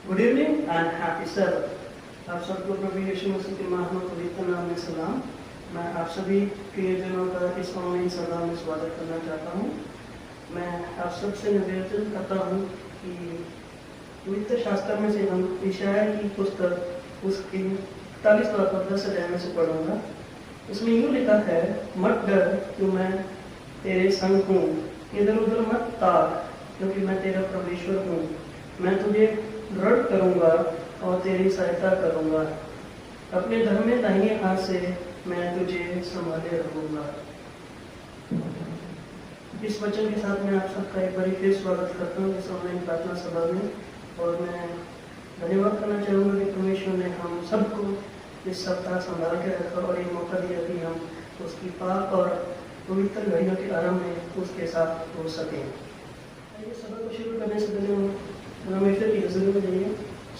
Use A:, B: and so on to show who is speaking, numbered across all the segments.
A: Good evening and happy Sabbath. आप सबको प्रभु यीशु मसीह के महान पवित्र नाम में सलाम। मैं आप सभी प्रियजनों का इस ऑनलाइन सभा में स्वागत करना चाहता हूँ। मैं आप सबसे निवेदन करता हूँ कि पवित्र शास्त्र में से हम यशायाह की पुस्तक उसकी 41 और 10 अध्याय में से पढ़ूंगा। उसमें यूँ लिखा है, मत डर क्यों मैं तेरे संग हूँ, इधर उधर मत ताक क्योंकि मैं तेरा परमेश्वर हूँ। मैं तुझे दृढ़ करूँगा और तेरी सहायता करूँगा, अपने धर्म दाहिने हाथ से मैं तुझे संभाले रखूँगा। इस वचन के साथ मैं आप सबका एक बार फिर स्वागत करता हूँ इस ऑनलाइन प्रार्थना सभा में। और मैं धन्यवाद करना चाहूँगा कि परमेश्वर ने हम सबको इस सप्ताह संभाल के रखा और एक मौका दिया कि हम उसकी पाक और पवित्र घड़ियों के आरंभ में उसके साथ हो सकें। आइए सभा को शुरू करने से पहले हम परमेश्वर की हज़ूरी में जाइए,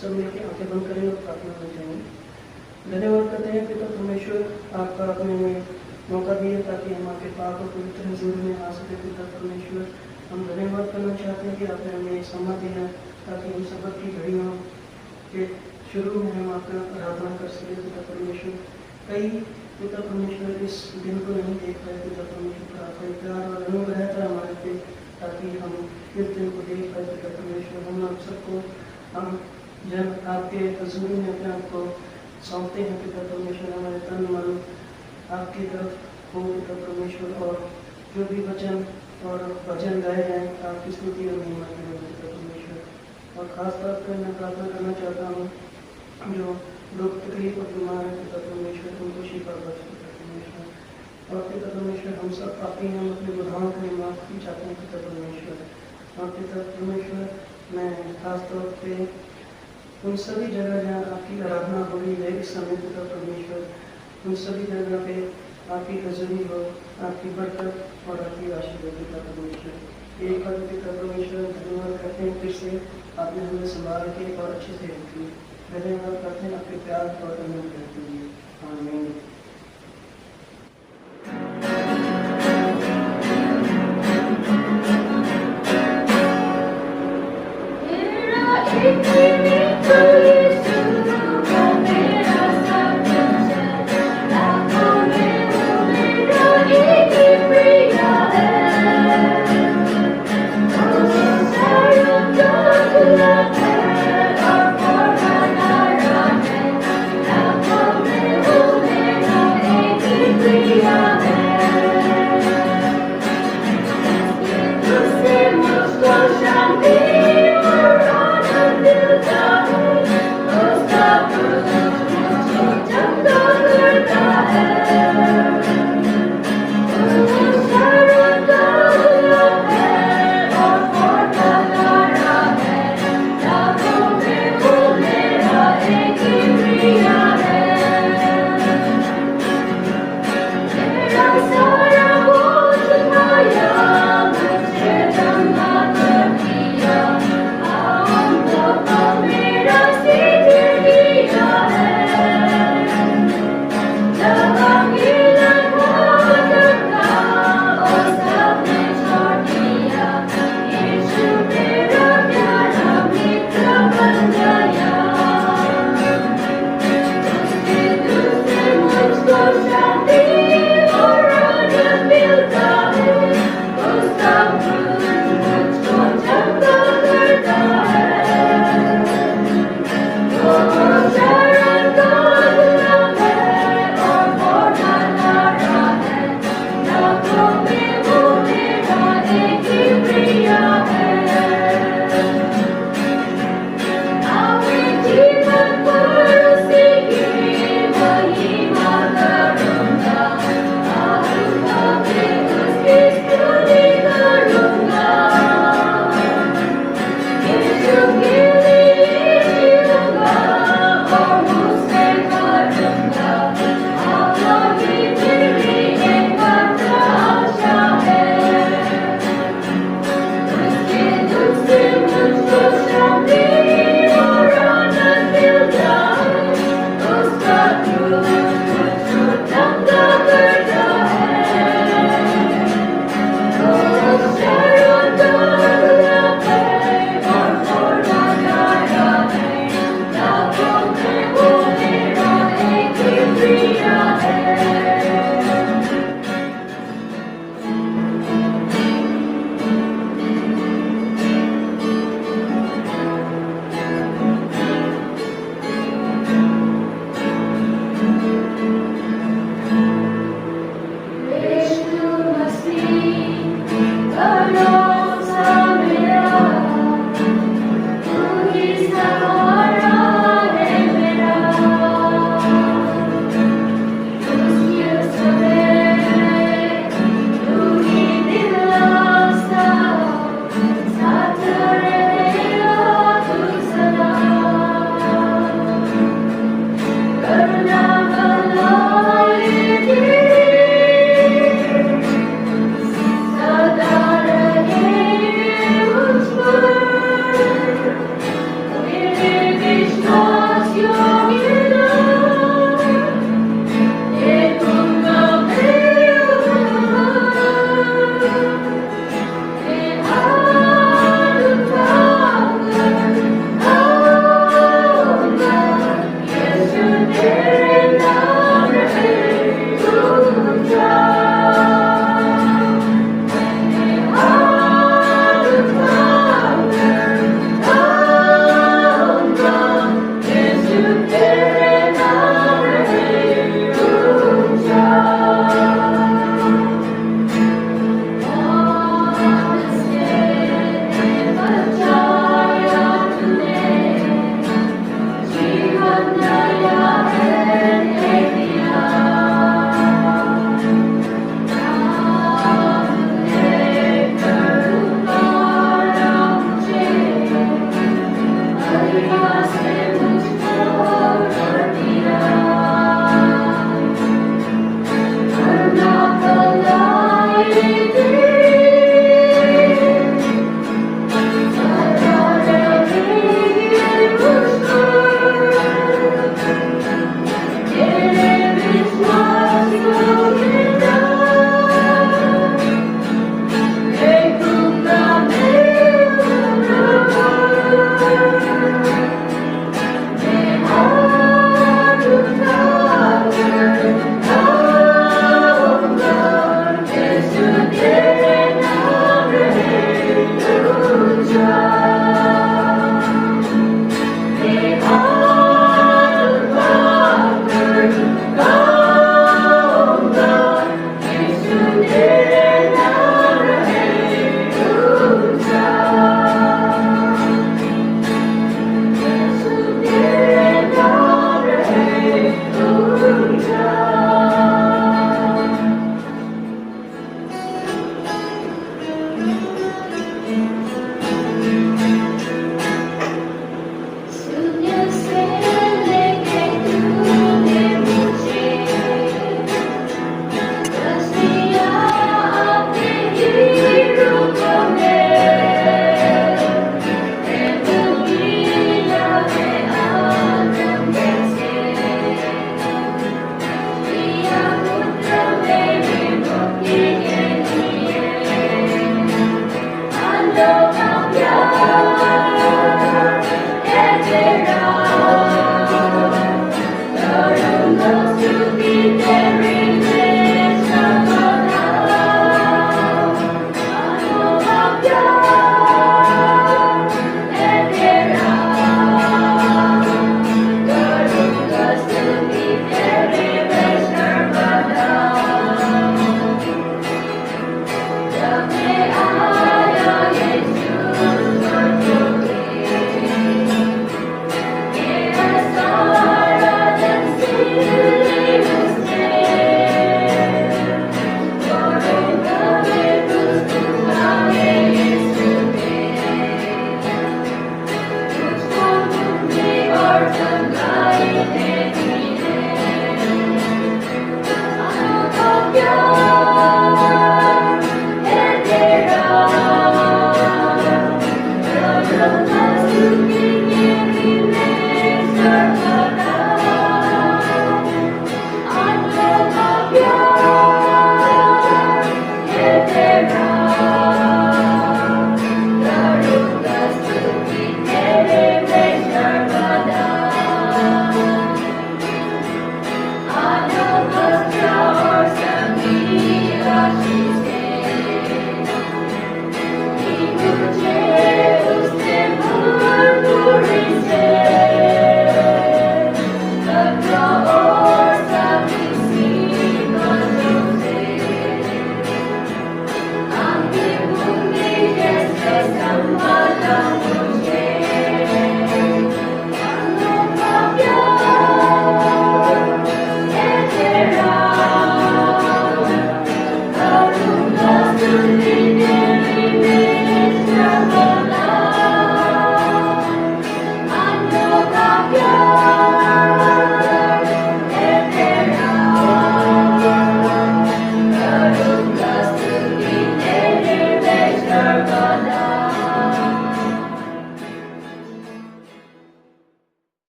A: सब मिलकर आंखें बंद करें और प्रार्थना में जाएंगे। धन्यवाद करते हैं पिता परमेश्वर, आपका अपने में मौका दिया ताकि हम आपके पाक और पवित्र हज़ूरी में आ सके। पिता परमेश्वर, हम धन्यवाद करना चाहते हैं कि आपने हमें समय दिया ताकि हम सबक की घड़ियों के शुरू में हम आपका आराधना कर सकें। पिता परमेश्वर, कई पिता परमेश्वर इस दिन को नहीं देख पाए। पिता परमेश्वर, आपका प्यार और अनुग्रह था हमारे पे ताकि हम इस दिन को देख पाए। पिता परमेश्वर, हम आप सबको हम जब आपके हज़ूरी में अपने आप को सौंपते हैं पिता परमेश्वर, हमारे तन मन आपकी तरफ हो पिता परमेश्वर, और जो भी वचन और भजन गाए जाएँ आपकी स्तुति और महिमा के लिए पिता परमेश्वर। और ख़ास तौर पर मैं प्रार्थना करना चाहता हूँ जो दुख तकलीफ और बीमार है पिता परमेश्वर, उनको शिफा बख्श पिता परमेश्वर। और पिता परमेश्वर, हम सब पापी हैं, हम अपने गुनाहों को माफ़ी चाहते हैं पिता परमेश्वर। और पिता परमेश्वर, मैं खास तौर पे उन सभी जगह जहाँ आपकी आराधना हो रही है इस समय पिता परमेश्वर, उन सभी जगह पे आपकी हज़ूरी हो, आपकी बरकत और आपकी आशीर्वाद पिता परमेश्वर। एक बार पिता परमेश्वर धन्यवाद करते हैं फिर से आपने हमें संभाल के और अच्छे से रखी। धन्यवाद करते हैं आपके प्यार और अनुग्रह के लिए। आमीन।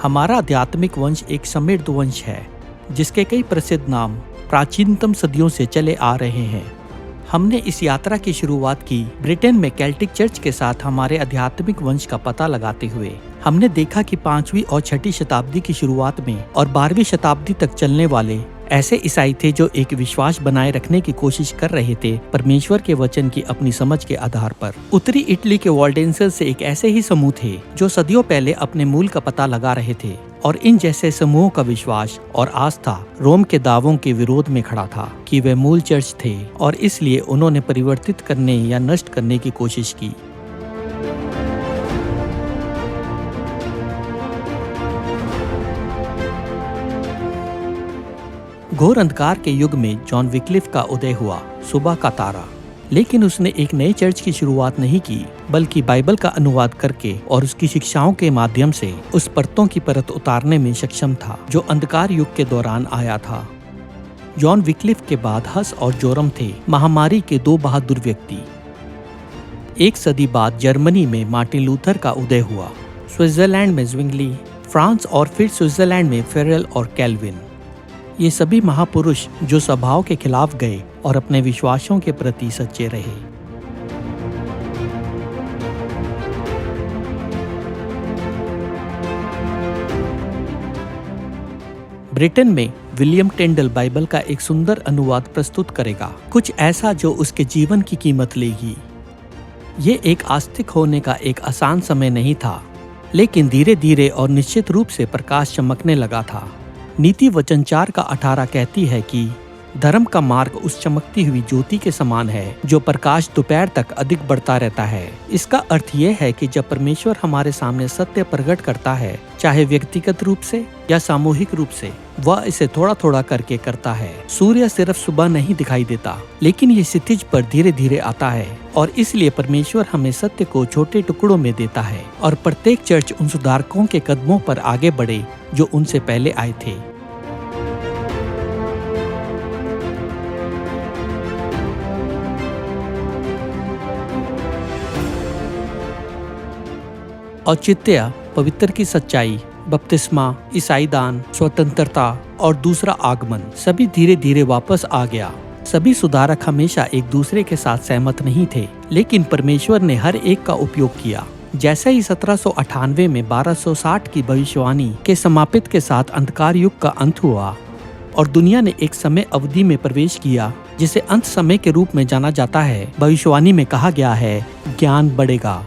B: हमारा आध्यात्मिक वंश एक समृद्ध वंश है जिसके कई प्रसिद्ध नाम प्राचीनतम सदियों से चले आ रहे हैं। हमने इस यात्रा की शुरुआत की ब्रिटेन में केल्टिक चर्च के साथ हमारे आध्यात्मिक वंश का पता लगाते हुए। हमने देखा कि 5वीं और 6ठी शताब्दी की शुरुआत में और 12वीं शताब्दी तक चलने वाले ऐसे ईसाई थे जो एक विश्वास बनाए रखने की कोशिश कर रहे थे परमेश्वर के वचन की अपनी समझ के आधार पर। उत्तरी इटली के वॉल्डेंसेस से एक ऐसे ही समूह थे जो सदियों पहले अपने मूल का पता लगा रहे थे, और इन जैसे समूहों का विश्वास और आस्था रोम के दावों के विरोध में खड़ा था कि वे मूल चर्च थे, और इसलिए उन्होंने परिवर्तित करने या नष्ट करने की कोशिश की। घोर अंधकार के युग में जॉन विक्लिफ का उदय हुआ, सुबह का तारा। लेकिन उसने एक नए चर्च की शुरुआत नहीं की, बल्कि बाइबल का अनुवाद करके और उसकी शिक्षाओं के माध्यम से उस परतों की परत उतारने में सक्षम था जो अंधकार युग के दौरान आया था। जॉन विक्लिफ के बाद हस और जोरम थे महामारी के 2 बहादुर व्यक्ति। एक सदी बाद जर्मनी में मार्टिन लूथर का उदय हुआ, स्विट्जरलैंड में zwingli, फ्रांस और फिर स्विट्जरलैंड में फेरल और कैल्विन। ये सभी महापुरुष जो स्वभाव के खिलाफ गए और अपने विश्वासों के प्रति सच्चे रहे। ब्रिटेन में विलियम टेंडल बाइबल का एक सुंदर अनुवाद प्रस्तुत करेगा, कुछ ऐसा जो उसके जीवन की कीमत लेगी। ये एक आस्तिक होने का एक आसान समय नहीं था, लेकिन धीरे धीरे और निश्चित रूप से प्रकाश चमकने लगा था। नीति वचन 4 का 18 कहती है कि धर्म का मार्ग उस चमकती हुई ज्योति के समान है जो प्रकाश दोपहर तक अधिक बढ़ता रहता है। इसका अर्थ यह है कि जब परमेश्वर हमारे सामने सत्य प्रकट करता है, चाहे व्यक्तिगत रूप से या सामूहिक रूप से, वह इसे थोड़ा थोड़ा करके करता है। सूर्य सिर्फ सुबह नहीं दिखाई देता, लेकिन ये क्षितिज पर धीरे धीरे आता है, और इसलिए परमेश्वर हमें सत्य को छोटे टुकड़ों में देता है, और प्रत्येक चर्च उन सुधारकों के कदमों पर आगे बढ़े जो उनसे पहले आए थे। औचित्य, पवित्र की सच्चाई, बपतिस्मा, ईसाई दान, स्वतंत्रता और दूसरा आगमन सभी धीरे धीरे वापस आ गया। सभी सुधारक हमेशा एक दूसरे के साथ सहमत नहीं थे, लेकिन परमेश्वर ने हर एक का उपयोग किया। जैसे ही 1798 में 1260 की भविष्यवाणी के समापित के साथ अंधकार युग का अंत हुआ और दुनिया ने एक समय अवधि में प्रवेश किया जिसे अंत समय के रूप में जाना जाता है, भविष्यवाणी में कहा गया है ज्ञान बढ़ेगा।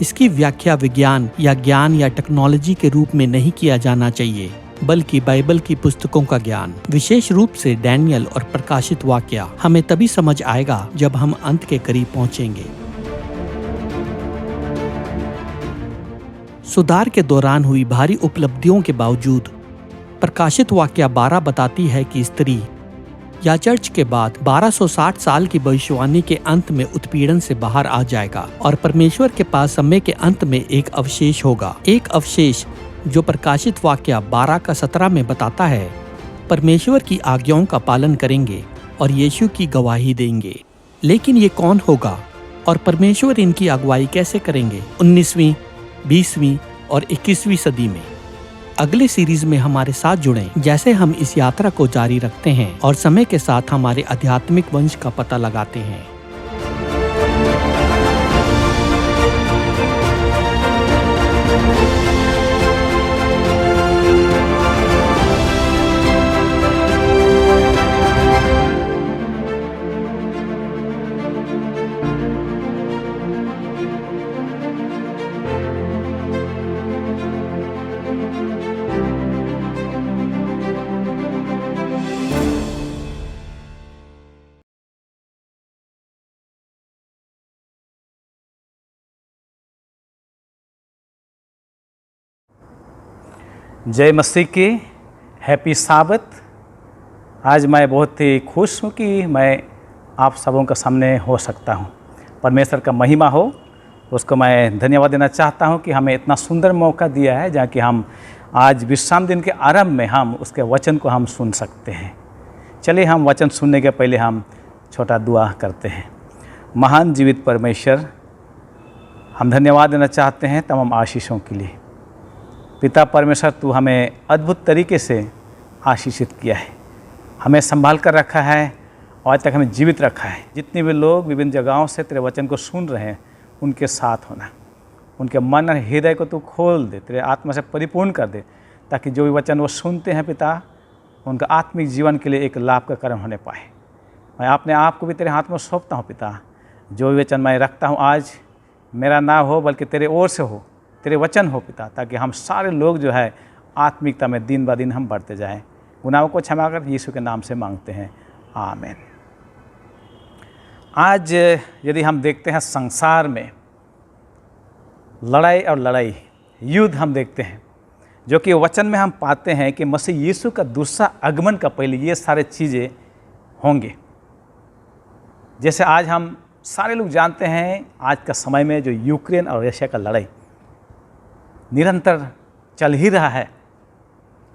B: इसकी व्याख्या विज्ञान या ज्ञान या टेक्नोलॉजी के रूप में नहीं किया जाना चाहिए, बल्कि बाइबल की पुस्तकों का ज्ञान, विशेष रूप से डैनियल और प्रकाशित वाक्य, हमें तभी समझ आएगा जब हम अंत के करीब पहुंचेंगे। सुधार के दौरान हुई भारी उपलब्धियों के बावजूद प्रकाशित वाक्य 12 बताती है कि स्त्री या चर्च के बाद 1260 साल की भविष्यवाणी के अंत में उत्पीड़न से बाहर आ जाएगा और परमेश्वर के पास समय के अंत में एक अवशेष होगा। एक अवशेष जो प्रकाशित वाक्य 12 का 17 में बताता है, परमेश्वर की आज्ञाओं का पालन करेंगे और यीशु की गवाही देंगे। लेकिन ये कौन होगा और परमेश्वर इनकी अगुवाई कैसे करेंगे 19वीं, 20वीं और 21वीं सदी में? अगले सीरीज में हमारे साथ जुड़ें जैसे हम इस यात्रा को जारी रखते हैं और समय के साथ हमारे आध्यात्मिक वंश का पता लगाते हैं।
C: जय मसीह की, हैप्पी साबत। आज मैं बहुत ही खुश हूँ कि मैं आप सबों के सामने हो सकता हूँ। परमेश्वर का महिमा हो, उसको मैं धन्यवाद देना चाहता हूँ कि हमें इतना सुंदर मौका दिया है जहाँ कि हम आज विश्राम दिन के आरंभ में हम उसके वचन को हम सुन सकते हैं। चलिए हम वचन सुनने के पहले हम छोटा दुआ करते हैं। महान जीवित परमेश्वर, हम धन्यवाद देना चाहते हैं तमाम आशीषों के लिए। पिता परमेश्वर, तू हमें अद्भुत तरीके से आशीषित किया है, हमें संभाल कर रखा है और आज तक हमें जीवित रखा है। जितने भी लोग विभिन्न जगहों से तेरे वचन को सुन रहे हैं, उनके साथ होना, उनके मन और हृदय को तू खोल दे, तेरे आत्मा से परिपूर्ण कर दे, ताकि जो भी वचन वो सुनते हैं पिता, उनका आत्मिक जीवन के लिए एक लाभ का कर्म होने पाए। मैं अपने आप को भी तेरे हाथ में सौंपता हूँ पिता। जो भी वचन मैं रखता हूँ आज मेरा ना हो बल्कि तेरे ओर से हो, तेरे वचन हो पिता, ताकि हम सारे लोग जो है आत्मिकता में दिन ब दिन हम बढ़ते जाएं। गुनाहों को क्षमा कर यीशु के नाम से मांगते हैं, आमीन। आज यदि हम देखते हैं संसार में लड़ाई युद्ध हम देखते हैं, जो कि वचन में हम पाते हैं कि मसीह यीशु का दूसरा आगमन का पहले ये सारे चीज़ें होंगे। जैसे आज हम सारे लोग जानते हैं, आज का समय में जो यूक्रेन और रशिया का लड़ाई निरंतर चल ही रहा है।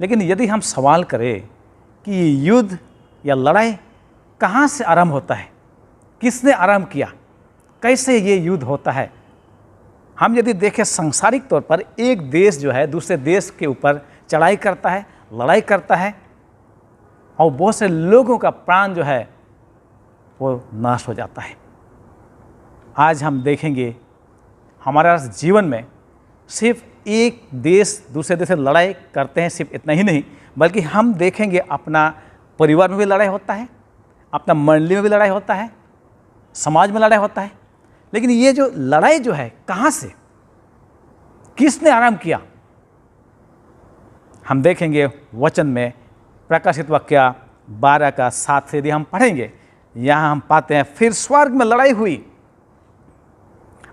C: लेकिन यदि हम सवाल करें कि ये युद्ध या लड़ाई कहाँ से आरंभ होता है, किसने आरंभ किया, कैसे ये युद्ध होता है, हम यदि देखें सांसारिक तौर पर एक देश जो है दूसरे देश के ऊपर चढ़ाई करता है, लड़ाई करता है और बहुत से लोगों का प्राण जो है वो नाश हो जाता है। आज हम देखेंगे हमारा जीवन में सिर्फ एक देश दूसरे देश से लड़ाई करते हैं, सिर्फ इतना ही नहीं बल्कि हम देखेंगे अपना परिवार में भी लड़ाई होता है, अपना मंडली में भी लड़ाई होता है, समाज में लड़ाई होता है। लेकिन ये जो लड़ाई जो है कहाँ से, किसने आरंभ किया, हम देखेंगे वचन में प्रकाशित वाक्य 12 का 7 से यदि हम पढ़ेंगे, यहाँ हम पाते हैं फिर स्वर्ग में लड़ाई हुई।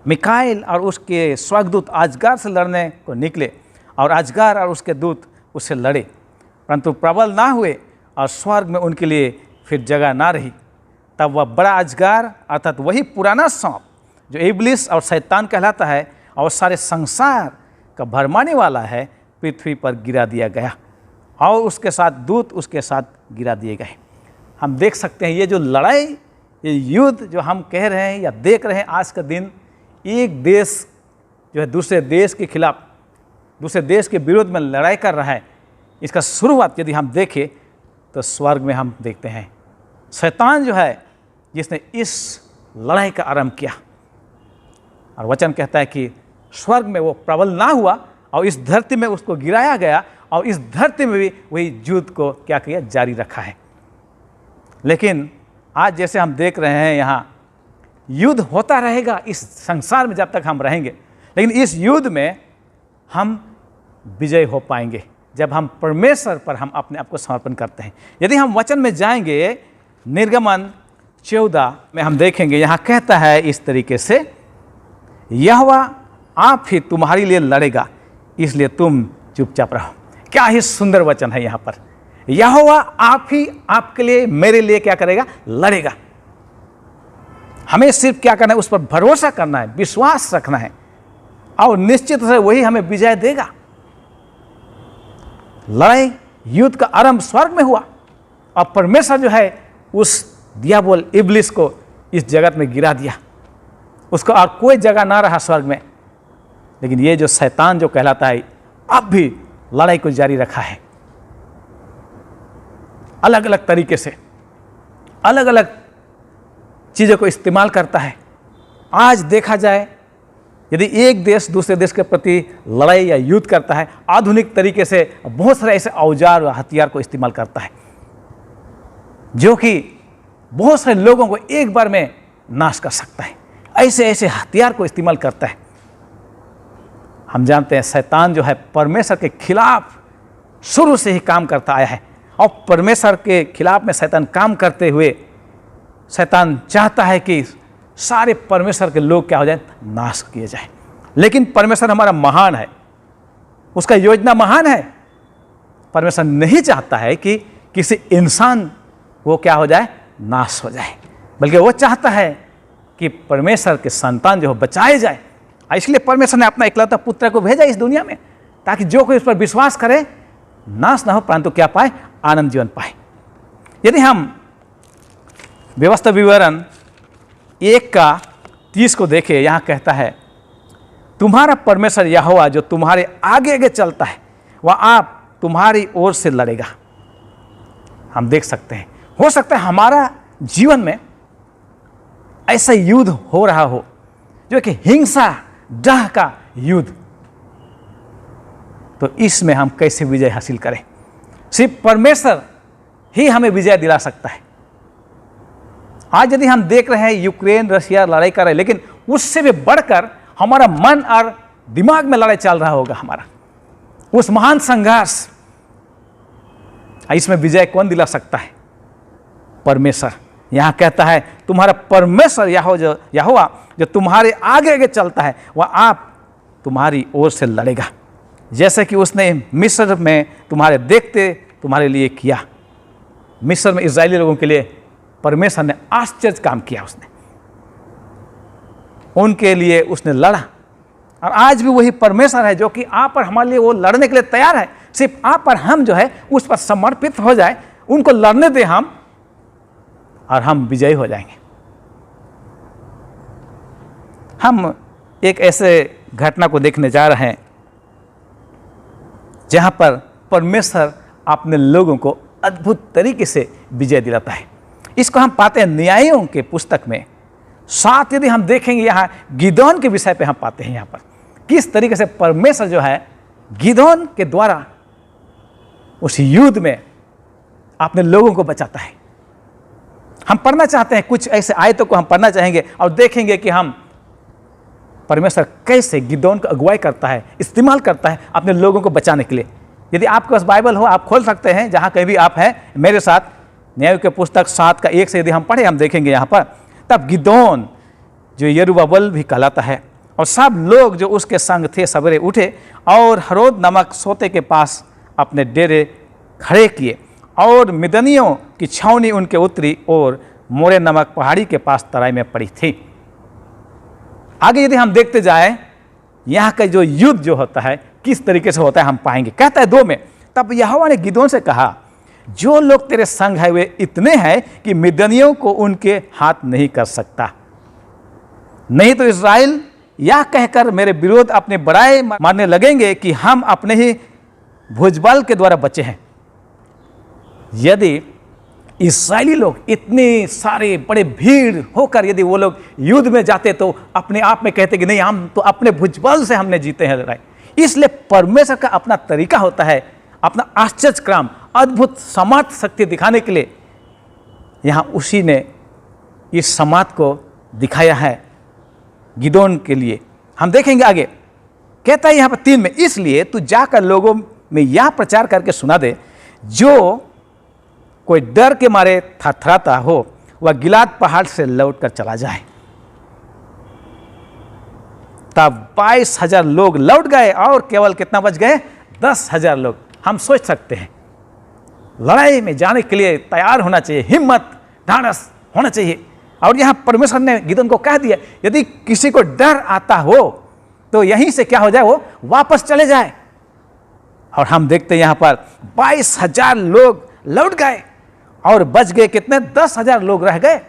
C: मिकाएल और उसके स्वर्गदूत अजगर से लड़ने को निकले और अजगर और उसके दूत उससे लड़े, परंतु प्रबल ना हुए और स्वर्ग में उनके लिए फिर जगह ना रही। तब वह बड़ा अजगर अर्थात वही पुराना सांप जो इब्लिस और शैतान कहलाता है और सारे संसार का भरमाने वाला है, पृथ्वी पर गिरा दिया गया और उसके साथ दूत उसके साथ गिरा दिए गए। हम देख सकते हैं ये जो लड़ाई, ये युद्ध जो हम कह रहे हैं या देख रहे हैं आज का दिन, एक देश जो है दूसरे देश के खिलाफ, दूसरे देश के विरोध में लड़ाई कर रहा है। इसका शुरुआत यदि हम देखें तो स्वर्ग में हम देखते हैं शैतान जो है जिसने इस लड़ाई का आरंभ किया, और वचन कहता है कि स्वर्ग में वो प्रबल ना हुआ और इस धरती में उसको गिराया गया और इस धरती में भी वही युद्ध को क्या किया, जारी रखा है। लेकिन आज जैसे हम देख रहे हैं यहाँ युद्ध होता रहेगा इस संसार में जब तक हम रहेंगे, लेकिन इस युद्ध में हम विजय हो पाएंगे जब हम परमेश्वर पर हम अपने आप को समर्पण करते हैं। यदि हम वचन में जाएंगे, निर्गमन 14 में हम देखेंगे, यहाँ कहता है इस तरीके से, यहोवा आप ही तुम्हारे लिए लड़ेगा, इसलिए तुम चुपचाप रहो। क्या ही सुंदर वचन है यहाँ पर। यहोवा आप ही आपके लिए, मेरे लिए क्या करेगा, लड़ेगा। हमें सिर्फ क्या करना है, उस पर भरोसा करना है, विश्वास रखना है और निश्चित से वही हमें विजय देगा। लड़ाई युद्ध का आरंभ स्वर्ग में हुआ और परमेश्वर जो है उस दियाबोल इब्लिस को इस जगत में गिरा दिया, उसको और कोई जगह ना रहा स्वर्ग में। लेकिन ये जो शैतान जो कहलाता है अब भी लड़ाई को जारी रखा है, अलग अलग तरीके से अलग अलग चीज़ों को इस्तेमाल करता है। आज देखा जाए यदि एक देश दूसरे देश के प्रति लड़ाई या युद्ध करता है, आधुनिक तरीके से बहुत सारे ऐसे औजार और हथियार को इस्तेमाल करता है जो कि बहुत सारे लोगों को एक बार में नाश कर सकता है। ऐसे ऐसे हथियार को इस्तेमाल करता है। हम जानते हैं शैतान जो है परमेश्वर के खिलाफ शुरू से ही काम करता आया है और परमेश्वर के खिलाफ में शैतान काम करते हुए शैतान चाहता है कि सारे परमेश्वर के लोग क्या हो जाए, नाश किए जाए। लेकिन परमेश्वर हमारा महान है, उसका योजना महान है। परमेश्वर नहीं चाहता है कि किसी इंसान वो क्या हो जाए, नाश हो जाए, बल्कि वो चाहता है कि परमेश्वर के संतान जो हो बचाए जाए। इसलिए परमेश्वर ने अपना इकलौता पुत्र को भेजा इस दुनिया में, ताकि जो कोई उस पर विश्वास करे नाश ना हो परंतु क्या पाए, आनंद जीवन पाए। यदि हम व्यवस्था विवरण 1 का 30 को देखें, यहाँ कहता है, तुम्हारा परमेश्वर यहोवा जो तुम्हारे आगे आगे चलता है, वह आप तुम्हारी ओर से लड़ेगा। हम देख सकते हैं, हो सकता है हमारा जीवन में ऐसा युद्ध हो रहा हो जो कि हिंसा डह का युद्ध, तो इसमें हम कैसे विजय हासिल करें? सिर्फ परमेश्वर ही हमें विजय दिला सकता है। आज यदि हम देख रहे हैं यूक्रेन रशिया लड़ाई कर रहे हैं, लेकिन उससे भी बढ़कर हमारा मन और दिमाग में लड़ाई चल रहा होगा हमारा, उस महान संघर्ष, इसमें विजय कौन दिला सकता है? परमेश्वर। यहां कहता है तुम्हारा परमेश्वर यहोवा जो तुम्हारे आगे आगे चलता है, वह आप तुम्हारी ओर से लड़ेगा, जैसे कि उसने मिस्र में तुम्हारे देखते तुम्हारे लिए किया। मिस्र में इजरायली लोगों के लिए परमेश्वर ने आश्चर्य काम किया, उसने उनके लिए उसने लड़ा। और आज भी वही परमेश्वर है जो कि आप और हमारे लिए वो लड़ने के लिए तैयार है। सिर्फ आप और हम जो है उस पर समर्पित हो जाए, उनको लड़ने दे हम, और हम विजयी हो जाएंगे। हम एक ऐसे घटना को देखने जा रहे हैं जहां पर परमेश्वर अपने लोगों को अद्भुत तरीके से विजय दिलाता है। इसको हम पाते हैं न्यायों के पुस्तक में। साथ यदि हम देखेंगे यहाँ गिदोन के विषय पे हम पाते हैं यहाँ पर किस तरीके से परमेश्वर जो है गिदोन के द्वारा उस युद्ध में अपने लोगों को बचाता है। हम पढ़ना चाहते हैं, कुछ ऐसे आयतों को हम पढ़ना चाहेंगे और देखेंगे कि हम परमेश्वर कैसे गिदोन को अगुवाई करता है, इस्तेमाल करता है अपने लोगों को बचाने के लिए। यदि आपके पास बाइबल हो आप खोल सकते हैं, जहाँ कहीं भी आप हैं मेरे साथ। न्याय के पुस्तक 7:1 से यदि हम पढ़े, हम देखेंगे यहाँ पर, तब गिदोन जो यरूब्बाल भी कहलाता है और सब लोग जो उसके संग थे सवेरे उठे और हरोद नमक सोते के पास अपने डेरे खड़े किए, और मिदनियों की छावनी उनके उत्तरी और मोरे नमक पहाड़ी के पास तराई में पड़ी थी। आगे यदि हम देखते जाएं, यहाँ का जो युद्ध जो होता है किस तरीके से होता है हम पाएंगे। कहता है 2 में, तब यहोवा ने गिदोन से कहा, जो लोग तेरे संग है वे इतने हैं कि मिदनियों को उनके हाथ नहीं कर सकता, नहीं तो इस्राएल यह कहकर मेरे विरोध अपने बड़ाई मारने लगेंगे कि हम अपने ही भुजबल के द्वारा बचे हैं। यदि इस्राएली लोग इतने सारे बड़े भीड़ होकर यदि वो लोग युद्ध में जाते तो अपने आप में कहते कि नहीं, हम तो अपने भुजबल से हमने जीते हैं लड़ाई। इसलिए परमेश्वर का अपना तरीका होता है, अपना आश्चर्य काम, अद्भुत समाज शक्ति दिखाने के लिए। यहाँ उसी ने इस समाज को दिखाया है गिदोन के लिए। हम देखेंगे आगे, कहता है यहाँ पर 3 में, इसलिए तू जाकर लोगों में यह प्रचार करके सुना दे, जो कोई डर के मारे थरथराता हो वह गिलाद पहाड़ से लौटकर चला जाए। तब 22,000 लोग लौट गए और केवल कितना बच गए? 10,000 लोग। हम सोच सकते हैं लड़ाई में जाने के लिए तैयार होना चाहिए, हिम्मत ढाढ़स होना चाहिए। और यहाँ परमेश्वर ने गिदोन को कह दिया, यदि किसी को डर आता हो तो यहीं से क्या हो जाए, वो वापस चले जाए। और हम देखते हैं यहाँ पर 22,000 लोग लौट गए और बच गए कितने? 10,000 लोग रह गए।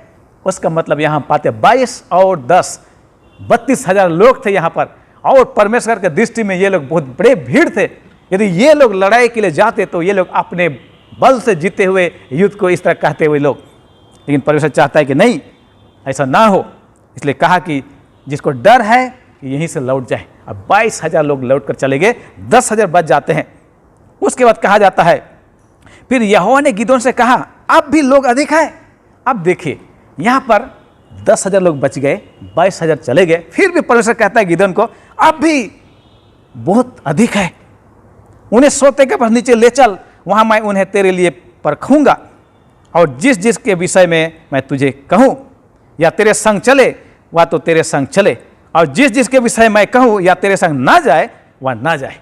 C: उसका मतलब यहाँ पाते 22 और 10 32,000 लोग थे यहाँ पर। और परमेश्वर के दृष्टि में ये लोग बहुत बड़े भीड़ थे। यदि ये लोग लड़ाई के लिए जाते तो ये लोग अपने बल से जीते हुए युद्ध को इस तरह कहते हुए लोग, लेकिन परमेश्वर चाहता है कि नहीं, ऐसा ना हो। इसलिए कहा कि जिसको डर है यहीं से लौट जाए। अब 22,000 लोग लौट कर चले गए, 10,000 बच जाते हैं। उसके बाद कहा जाता है, फिर यहोवा ने गिदोन से कहा, अब भी लोग अधिक है। अब देखिए यहाँ पर 10,000 लोग बच गए, 22,000 चले गए। फिर भी परमेश्वर कहता है गिदोन को, अब भी बहुत अधिक है, उन्हें सोते के पास नीचे ले चल, वहाँ मैं उन्हें तेरे लिए परखूंगा, और जिस जिस के विषय में मैं तुझे कहूँ या तेरे संग चले वह तो तेरे संग चले, और जिस जिस के विषय मैं कहूँ या तेरे संग ना जाए वह ना जाए।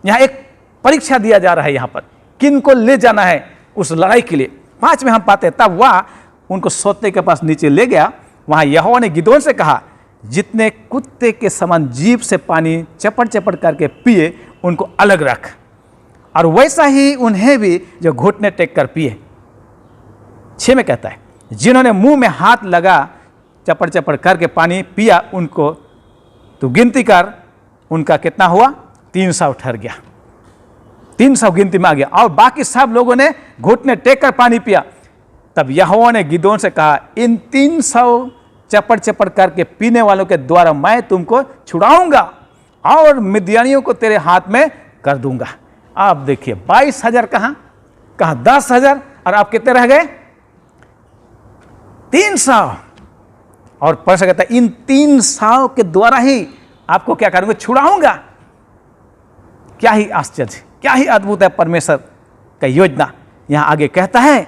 C: यहाँ एक परीक्षा दिया जा रहा है यहाँ पर, किन को ले जाना है उस लड़ाई के लिए। 5 में हम पाते हैं, तब वह उनको सोते के पास नीचे ले गया। वहाँ यहोवा ने गिदोन से कहा, जितने कुत्ते के समान जीभ से पानी चपड़ चपड़ करके पिए उनको अलग रख, और वैसा ही उन्हें भी जो घुटने टेक कर पिए। 6 में कहता है, जिन्होंने मुंह में हाथ लगा चपड़ चपड़ करके पानी पिया उनको तू गिनती कर उनका कितना हुआ? 300 ठहर गया, 300 गिनती में आ गया, और बाकी सब लोगों ने घुटने टेक कर पानी पिया। तब यहोवा ने गिदोन से कहा, इन 300 चपड़ चपड़ करके पीने वालों के द्वारा मैं तुमको छुड़ाऊंगा और मिद्यानियों को तेरे हाथ में कर दूंगा। आप देखिए 22,000 कहाँ 10,000, और आप कितने रह गए? 300। और परमेश्वर कहता है इन 300 के द्वारा ही आपको क्या करूंगा? छुड़ाऊंगा। क्या ही आश्चर्य, क्या ही अद्भुत है परमेश्वर का योजना। यहां आगे कहता है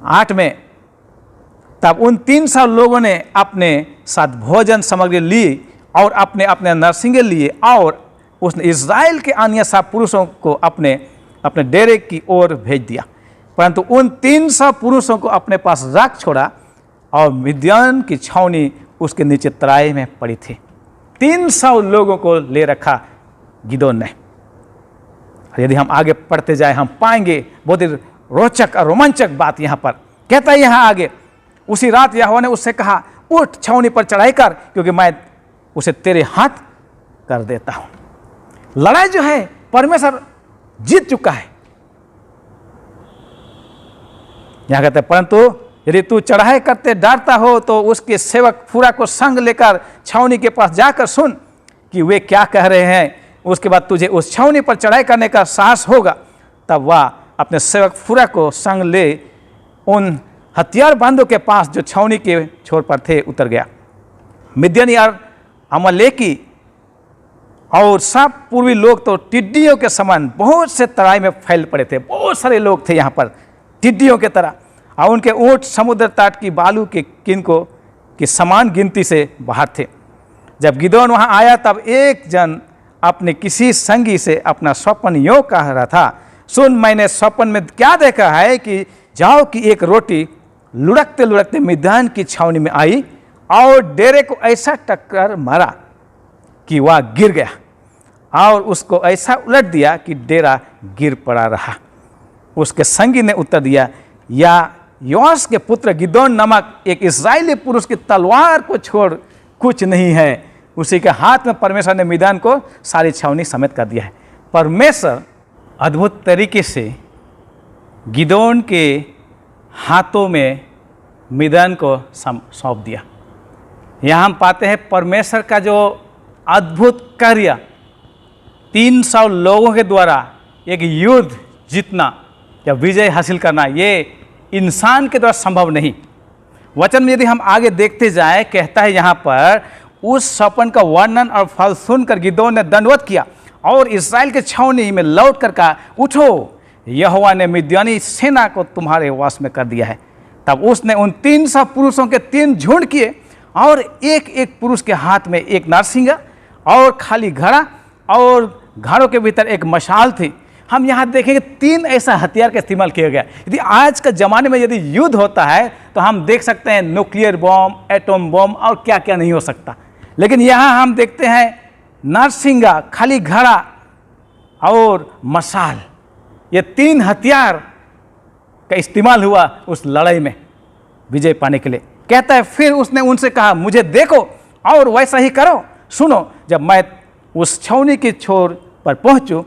C: 8 में, तब उन 300 लोगों ने अपने साथ भोजन सामग्री ली और अपने अपने नरसिंगे लिए, और उसने इज़राइल के अन्य सब पुरुषों को अपने अपने डेरे की ओर भेज दिया, परंतु उन 300 पुरुषों को अपने पास रख छोड़ा, और मिद्यान की छावनी उसके नीचे तराई में पड़ी थी। 300 लोगों को ले रखा गिदोन ने। यदि हम आगे पढ़ते जाए हम पाएंगे बहुत ही रोचक और रोमांचक बात। यहाँ पर कहता है, यहाँ आगे, उसी रात यहोवा ने उससे कहा, उठ छावनी पर चढ़ाई कर, क्योंकि मैं उसे तेरे हाथ कर देता हूं। लड़ाई जो है परमेश्वर जीत चुका है। यहां कहते हैं, परंतु यदि तू चढ़ाई करते डरता हो तो उसके सेवक फूरा को संग लेकर छावनी के पास जाकर सुन कि वे क्या कह रहे हैं। उसके बाद तुझे उस छावनी पर चढ़ाई करने का साहस होगा। तब वह अपने सेवक फूरा को संग ले उन हथियार बांधों के पास जो छावनी के छोर पर थे उतर गया। मिद्यानी और अमलेकी और सब पूर्वी लोग तो टिड्डियों के समान बहुत से तराई में फैल पड़े थे। बहुत सारे लोग थे यहाँ पर टिड्डियों के तरह, और उनके ऊँट समुद्र तट की बालू के किनको की समान गिनती से बाहर थे। जब गिदोन वहाँ आया तब एक जन अपने किसी संगी से अपना स्वप्न यों कह रहा था, सुन मैंने स्वप्न में क्या देखा है कि जाओ कि एक रोटी लुढ़कते लुढ़कते मिद्यान की छावनी में आई और डेरे को ऐसा टक्कर मारा कि वह गिर गया, और उसको ऐसा उलट दिया कि डेरा गिर पड़ा रहा। उसके संगी ने उत्तर दिया, या योआश के पुत्र गिदोन नामक एक इस्राएली पुरुष की तलवार को छोड़ कुछ नहीं है। उसी के हाथ में परमेश्वर ने मिद्यान को सारी छावनी समेत कर दिया है। परमेश्वर अद्भुत तरीके से गिदोन के हाथों में मिद्यान को सौंप दिया। यहाँ हम पाते हैं परमेश्वर का जो अद्भुत कार्य, 300 लोगों के द्वारा एक युद्ध जीतना या विजय हासिल करना, ये इंसान के द्वारा संभव नहीं। वचन में यदि हम आगे देखते जाएं, कहता है यहाँ पर, उस स्वप्न का वर्णन और फल सुनकर गिदोन ने दंडवत किया और इस्राएल के छावनी में लौट कर कहा, उठो, यहोवा ने मिद्यानी सेना को तुम्हारे वश में कर दिया है। तब उसने उन 300 पुरुषों के 3 झुंड किए, और एक एक पुरुष के हाथ में एक नारसिंगा और खाली घड़ा, और घड़ों के भीतर एक मशाल थी। हम यहाँ देखेंगे 3 ऐसा हथियार का इस्तेमाल किया गया। यदि आज के ज़माने में यदि युद्ध होता है तो हम देख सकते हैं न्यूक्लियर बम, एटम बम और क्या क्या नहीं हो सकता, लेकिन यहाँ हम देखते हैं नारसिंगा, खाली घड़ा और मशाल, ये 3 हथियार का इस्तेमाल हुआ उस लड़ाई में विजय पाने के लिए। कहता है, फिर उसने उनसे कहा, मुझे देखो और वैसा ही करो। सुनो, जब मैं उस छावनी के छोर पर पहुंचूं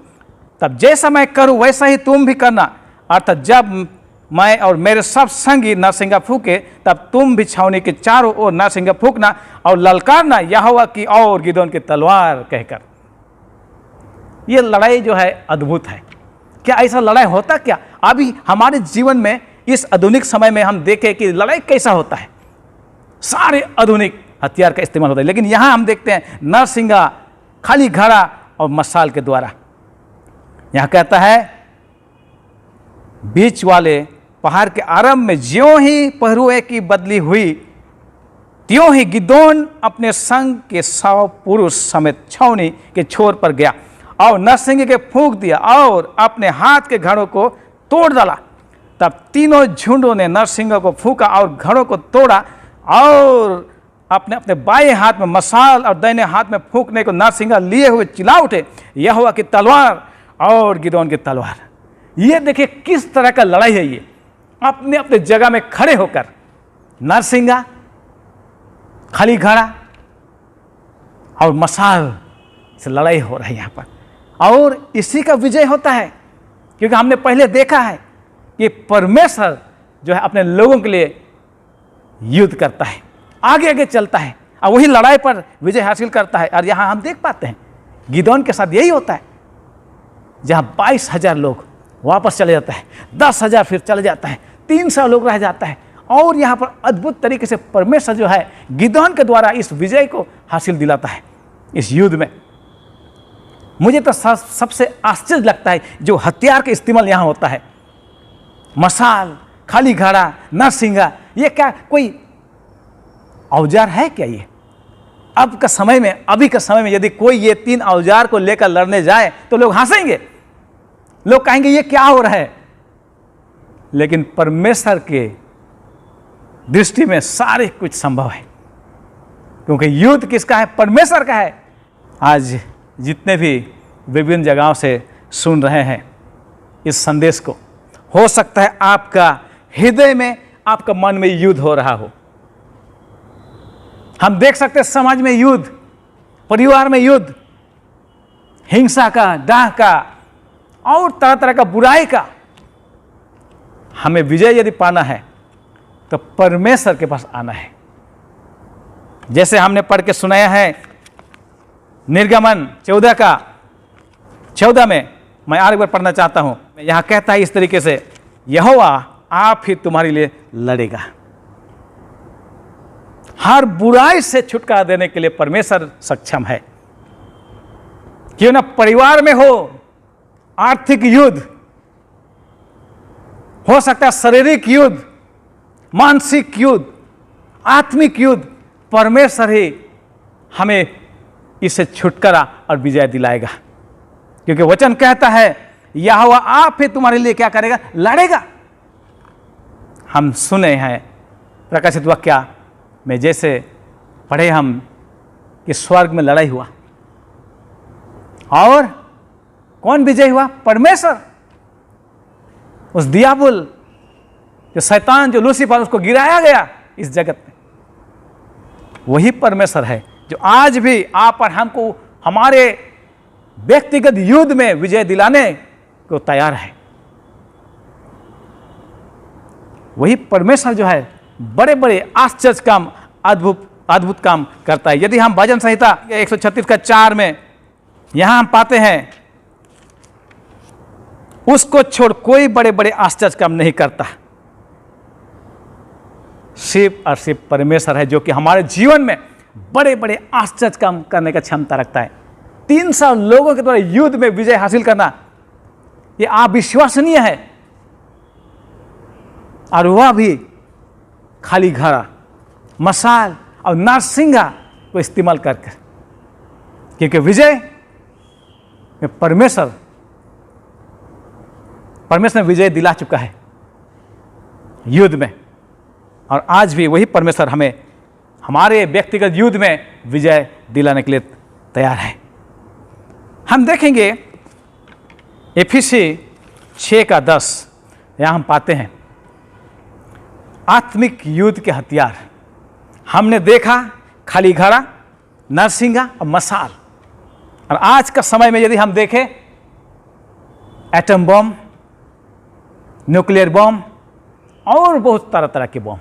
C: तब जैसा मैं करूं वैसा ही तुम भी करना, अर्थात जब मैं और मेरे सब संगी नरसिंगा फूके तब तुम भी छावनी के चारों ओर नरसिंगा फूकना और ललकारना, यहोवा की और गिदोन की तलवार कहकर। ये लड़ाई जो है अद्भुत है। क्या ऐसा लड़ाई होता क्या? अभी हमारे जीवन में इस आधुनिक समय में हम देखें कि लड़ाई कैसा होता है, सारे आधुनिक हथियार का इस्तेमाल होता है, लेकिन यहाँ हम देखते हैं नरसिंगा, खाली घड़ा और मशाल के द्वारा। यहाँ कहता है, बीच वाले पहाड़ के आरंभ में ज्यों ही पहरुए की बदली हुई, त्यों ही गिदोन अपने संग के 100 पुरुष समेत छावनी के छोर पर गया और नरसिंगे के फूंक दिया और अपने हाथ के घड़ों को तोड़ डाला। तब तीनों झुंडों ने नरसिंगे को फूंका और घड़ों को तोड़ा, और अपने अपने बाएं हाथ में मशाल और दाहिने हाथ में फूंकने को नरसिंगा लिए हुए चिल्ला उठे, यहोवा की तलवार और गिदोन की तलवार। ये देखिए किस तरह का लड़ाई है। ये अपने अपने जगह में खड़े होकर नरसिंगा, खाली घड़ा और मशाल से लड़ाई हो रही है यहाँ पर, और इसी का विजय होता है, क्योंकि हमने पहले देखा है कि परमेश्वर जो है अपने लोगों के लिए युद्ध करता है, आगे आगे चलता है और वही लड़ाई पर विजय हासिल करता है। और यहाँ हम देख पाते हैं गिदोन के साथ यही होता है, जहाँ 22,000 लोग वापस चले जाता है, 10,000 फिर चले जाता है, 300 लोग रह जाता है, और यहाँ पर अद्भुत तरीके से परमेश्वर जो है गिदोन के द्वारा इस विजय को हासिल दिलाता है इस युद्ध में। मुझे तो सबसे आश्चर्य लगता है जो हथियार का इस्तेमाल यहाँ होता है, मशाल, खाली घड़ा, नरसिंगा, ये क्या कोई औजार है क्या? ये अब का समय में, अभी के समय में यदि कोई ये 3 औजार को लेकर लड़ने जाए तो लोग हंसेंगे, लोग कहेंगे ये क्या हो रहा है। लेकिन परमेश्वर के दृष्टि में सारे कुछ संभव है, क्योंकि युद्ध किसका है? परमेश्वर का है। आज जितने भी विभिन्न जगहों से सुन रहे हैं इस संदेश को, हो सकता है आपका हृदय में, आपका मन में युद्ध हो रहा हो। हम देख सकते हैं समाज में युद्ध, परिवार में युद्ध, हिंसा का, डाह का और तरह तरह का बुराई का। हमें विजय यदि पाना है तो परमेश्वर के पास आना है। जैसे हमने पढ़ के सुनाया है निर्गमन 14 में, मैं और एक बार पढ़ना चाहता हूं। यहां कहता है इस तरीके से, यहोवा आप ही तुम्हारे लिए लड़ेगा। हर बुराई से छुटकारा देने के लिए परमेश्वर सक्षम है। क्यों ना परिवार में हो आर्थिक युद्ध, हो सकता है शारीरिक युद्ध, मानसिक युद्ध, आत्मिक युद्ध, परमेश्वर ही हमें इससे छुटकारा और विजय दिलाएगा। क्योंकि वचन कहता है यहोवा आप ही तुम्हारे लिए क्या करेगा? लड़ेगा। हम सुने हैं प्रकाशित वाक्य में जैसे पढ़े हम कि स्वर्ग में लड़ाई हुआ और कौन विजय हुआ? परमेश्वर। उस दियाबुल जो शैतान, जो लूसीफर, उसको गिराया गया इस जगत में। वही परमेश्वर है जो आज भी आप और हमको हमारे व्यक्तिगत युद्ध में विजय दिलाने को तैयार है। वही परमेश्वर जो है बड़े बड़े आश्चर्य काम, अद्भुत काम करता है। यदि हम भजन संहिता 136 का 4 में यहां हम पाते हैं, उसको छोड़ कोई बड़े बड़े आश्चर्य काम नहीं करता। सिर्फ और सिर्फ परमेश्वर है जो कि हमारे जीवन में बड़े बड़े आश्चर्य काम करने का क्षमता रखता है। 300 लोगों के द्वारा युद्ध में विजय हासिल करना ये अविश्वसनीय है, और वह भी खाली घड़ा, मशाल और नारसिंगा को इस्तेमाल करके, क्योंकि विजय में परमेश्वर ने विजय दिला चुका है युद्ध में, और आज भी वही परमेश्वर हमें हमारे व्यक्तिगत युद्ध में विजय दिलाने के लिए तैयार है। हम देखेंगे एफिसी 6 का 10, यहाँ हम पाते हैं आत्मिक युद्ध के हथियार। हमने देखा खाली घड़ा, नरसिंगा और मशाल, और आज का समय में यदि हम देखें एटम बम, न्यूक्लियर बम और बहुत तरह तरह के बम।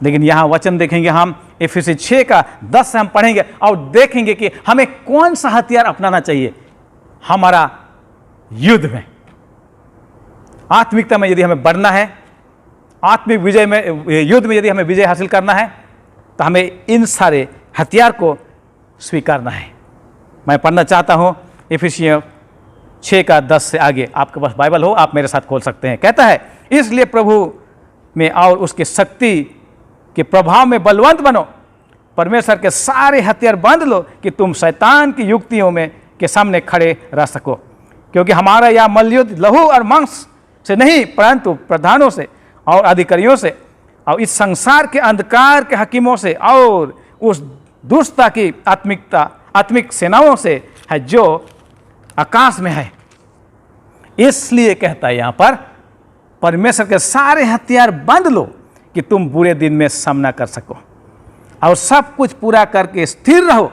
C: लेकिन यहाँ वचन देखेंगे हम एफिसी 6 का 10 से हम पढ़ेंगे और देखेंगे कि हमें कौन सा हथियार अपनाना चाहिए हमारा युद्ध में। आत्मिकता में यदि हमें बढ़ना है, आत्मिक विजय में, युद्ध में यदि हमें विजय हासिल करना है, तो हमें इन सारे हथियार को स्वीकारना है। मैं पढ़ना चाहता हूँ एफिसियों 6 का 10 से आगे। आपके पास बाइबल हो आप मेरे साथ खोल सकते हैं। कहता है, इसलिए प्रभु में और उसके शक्ति के प्रभाव में बलवंत बनो, परमेश्वर के सारे हथियार बांध लो कि तुम शैतान की युक्तियों में के सामने खड़े रह सको। क्योंकि हमारा यह मल्लयुद्ध लहू और मांस से नहीं, परंतु प्रधानों से और अधिकारियों से और इस संसार के अंधकार के हकीमों से और उस दुष्टता की आत्मिक सेनाओं से है जो आकाश में है। इसलिए कहता है यहाँ पर, परमेश्वर के सारे हथियार बांध लो कि तुम बुरे दिन में सामना कर सको। और सब कुछ पूरा करके स्थिर रहो।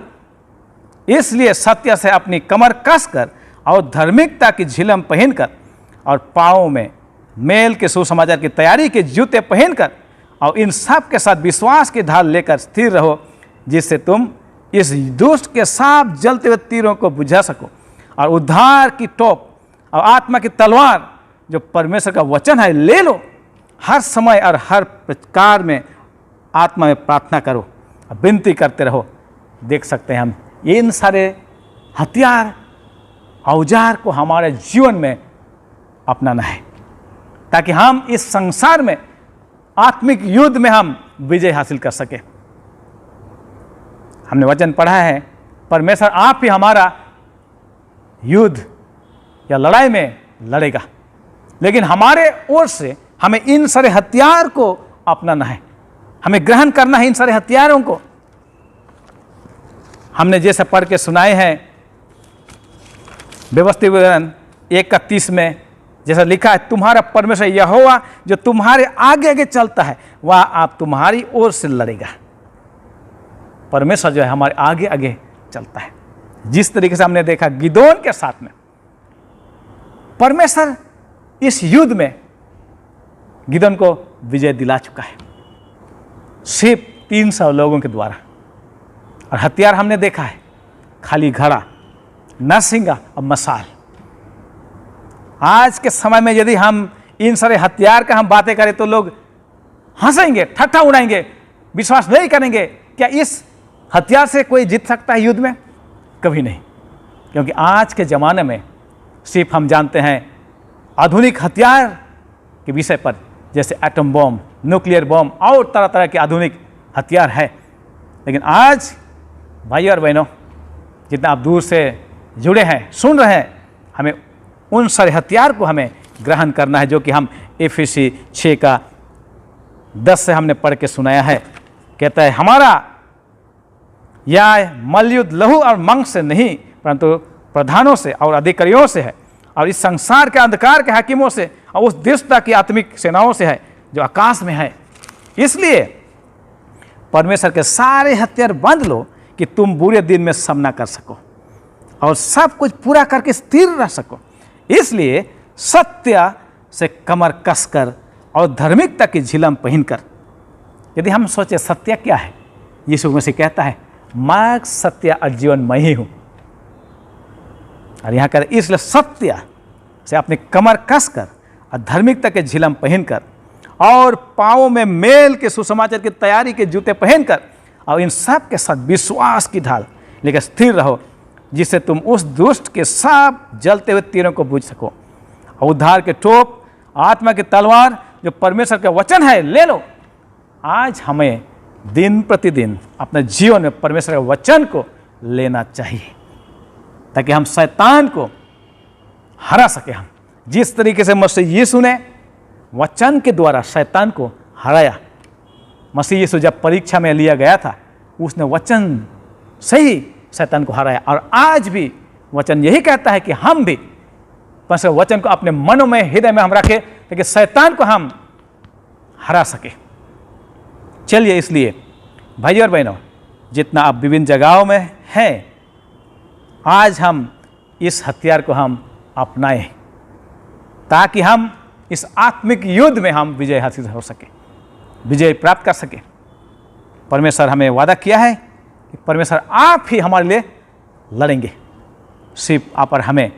C: इसलिए सत्य से अपनी कमर कसकर और धार्मिकता की झिलम पहनकर और पाँव में मेल के सुसमाचार की तैयारी के जूते पहनकर और इन सब के साथ विश्वास की ढाल लेकर स्थिर रहो, जिससे तुम इस दुष्ट के साफ जलते हुए तीरों को बुझा सको और उद्धार की टोप और आत्मा की तलवार जो परमेश्वर का वचन है ले लो। हर समय और हर प्रकार में आत्मा में प्रार्थना करो और विनती करते रहो। देख सकते हैं हम इन सारे हथियार औजार को हमारे जीवन में अपनाना है, ताकि हम इस संसार में आत्मिक युद्ध में हम विजय हासिल कर सके। हमने वचन पढ़ा है, परमेश्वर आप ही हमारा युद्ध या लड़ाई में लड़ेगा, लेकिन हमारे ओर से हमें इन सारे हथियार को अपनाना है, हमें ग्रहण करना है इन सारे हथियारों को। हमने जैसे पढ़ के सुनाए हैं व्यवस्थित विवरण 1:31 में जैसा लिखा है, तुम्हारा परमेश्वर यहोवा जो तुम्हारे आगे आगे चलता है वह आप तुम्हारी ओर से लड़ेगा। परमेश्वर जो है हमारे आगे आगे चलता है। जिस तरीके से हमने देखा गिदोन के साथ में, परमेश्वर इस युद्ध में गिदोन को विजय दिला चुका है, सिर्फ 300 लोगों के द्वारा। और हथियार हमने देखा है, खाली घड़ा, नरसिंगा और मसाल। आज के समय में यदि हम इन सारे हथियार का हम बातें करें तो लोग हंसेंगे, ठट्ठा उड़ाएंगे, विश्वास नहीं करेंगे। क्या इस हथियार से कोई जीत सकता है युद्ध में? कभी नहीं, क्योंकि आज के ज़माने में सिर्फ हम जानते हैं आधुनिक हथियार के विषय पर, जैसे एटम बम, न्यूक्लियर बम और तरह तरह के आधुनिक हथियार है। लेकिन आज भाई और बहनों, जितना आप दूर से जुड़े हैं, सुन रहे हैं, हमें उन सारे हथियार को हमें ग्रहण करना है, जो कि हम एफएसी 6:10 से हमने पढ़ के सुनाया है। कहता है, हमारा यह मल्लयुद्ध लहू और मांस से नहीं, परंतु प्रधानों से और अधिकारियों से है, और इस संसार के अंधकार के हाकिमों से और उस दुष्टता की आत्मिक सेनाओं से है जो आकाश में है। इसलिए परमेश्वर के सारे हथियार बांध लो कि तुम बुरे दिन में सामना कर सको और सब कुछ पूरा करके स्थिर रह सको। इसलिए सत्य से कमर कसकर और धार्मिकता की झिलम पहनकर। यदि हम सोचे सत्य क्या है, यीशु मसीह कहता है, मार्ग, सत्य और जीवन मैं ही हूँ। और यहाँ कर इसलिए सत्य से अपनी कमर कसकर और धार्मिकता के झिलम पहनकर और पाँवों में मेल के सुसमाचार की तैयारी के जूते पहनकर और इन सब के साथ विश्वास की ढाल लेकर स्थिर रहो, जिससे तुम उस दुष्ट के सब जलते हुए तीरों को बुझ सको और उद्धार के टोप, आत्मा की तलवार जो परमेश्वर का वचन है ले लो। आज हमें दिन प्रतिदिन अपने जीवन में परमेश्वर के वचन को लेना चाहिए, ताकि हम शैतान को हरा सके। हम जिस तरीके से मसीह यीशु ने वचन के द्वारा शैतान को हराया, मसीह यीशु जब परीक्षा में लिया गया था, उसने वचन से ही शैतान को हराया। और आज भी वचन यही कहता है कि हम भी परमेश्वर वचन को अपने मनों में, हृदय में हम रखें, ताकि शैतान को हम हरा सके। चलिए, इसलिए भाई और बहनों, जितना आप विभिन्न जगहों में हैं, आज हम इस हथियार को हम अपनाएं, ताकि हम इस आत्मिक युद्ध में हम विजय हासिल हो सके, विजय प्राप्त कर सके। परमेश्वर हमें वादा किया है कि परमेश्वर आप ही हमारे लिए लड़ेंगे। सिर्फ आप और हमें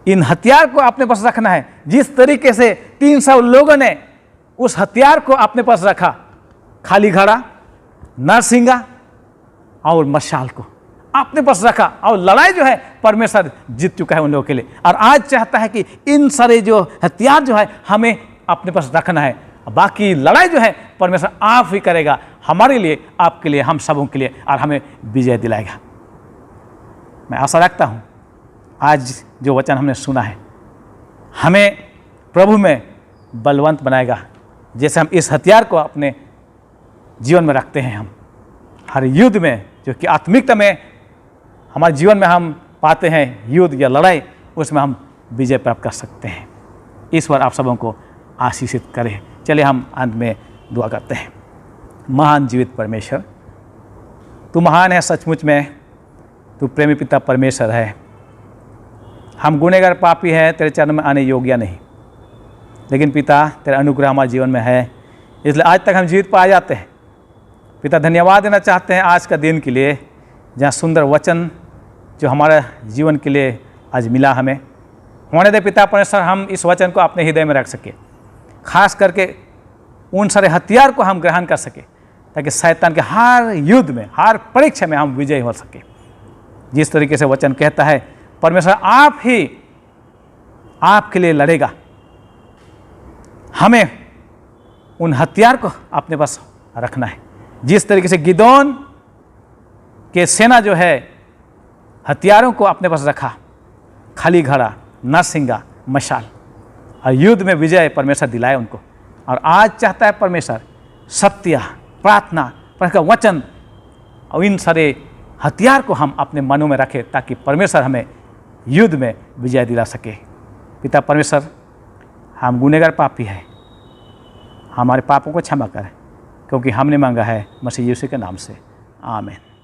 C: इन हथियार को अपने पास रखना है। जिस तरीके से 300 लोगों ने उस हथियार को अपने पास रखा, खाली घड़ा, नरसिंगा और मशाल को अपने पास रखा, और लड़ाई जो है परमेश्वर जीत चुका है उन लोगों के लिए। और आज चाहता है कि इन सारे जो हथियार जो है हमें अपने पास रखना है, बाकी लड़ाई जो है परमेश्वर आप ही करेगा हमारे लिए, आपके लिए, हम सबों के लिए, और हमें विजय दिलाएगा। मैं आशा रखता हूँ आज जो वचन हमने सुना है हमें प्रभु में बलवंत बनाएगा। जैसे हम इस हथियार को अपने जीवन में रखते हैं, हम हर युद्ध में, जो कि आत्मिकता में हमारे जीवन में हम पाते हैं, युद्ध या लड़ाई, उसमें हम विजय प्राप्त कर सकते हैं। ईश्वर आप सबों को आशीषित करे। चलिए हम अंत में दुआ करते हैं। महान जीवित परमेश्वर, तू महान है सचमुच में, तू प्रेमी पिता परमेश्वर है। हम गुनहगार पापी हैं, तेरे चरण में आने योग्य नहीं, लेकिन पिता तेरा अनुग्रह हमारे जीवन में है, इसलिए आज तक हम जीवित पाए जाते हैं। पिता धन्यवाद देना चाहते हैं आज का दिन के लिए, जहाँ सुंदर वचन जो हमारे जीवन के लिए आज मिला हमें। होने दे पिता परमेश्वर, हम इस वचन को अपने हृदय में रख सके, खास करके उन सारे हथियार को हम ग्रहण कर सके, ताकि शैतान के हर युद्ध में, हर परीक्षा में हम विजयी हो सके। जिस तरीके से वचन कहता है, परमेश्वर आप ही आपके लिए लड़ेगा। हमें उन हथियार को अपने पास रखना है। जिस तरीके से गिदोन के सेना जो है हथियारों को अपने पास रखा, खाली घड़ा, नरसिंगा, मशाल, और युद्ध में विजय परमेश्वर दिलाए उनको। और आज चाहता है परमेश्वर सत्य, प्रार्थना, परमेश्वर का वचन और इन सारे हथियार को हम अपने मनों में रखें, ताकि परमेश्वर हमें युद्ध में विजय दिला सके। पिता परमेश्वर, हम गुनहगार पापी हैं, हमारे पापों को क्षमा करें, क्योंकि हमने मांगा है मसीह यीशु के नाम से, आमीन।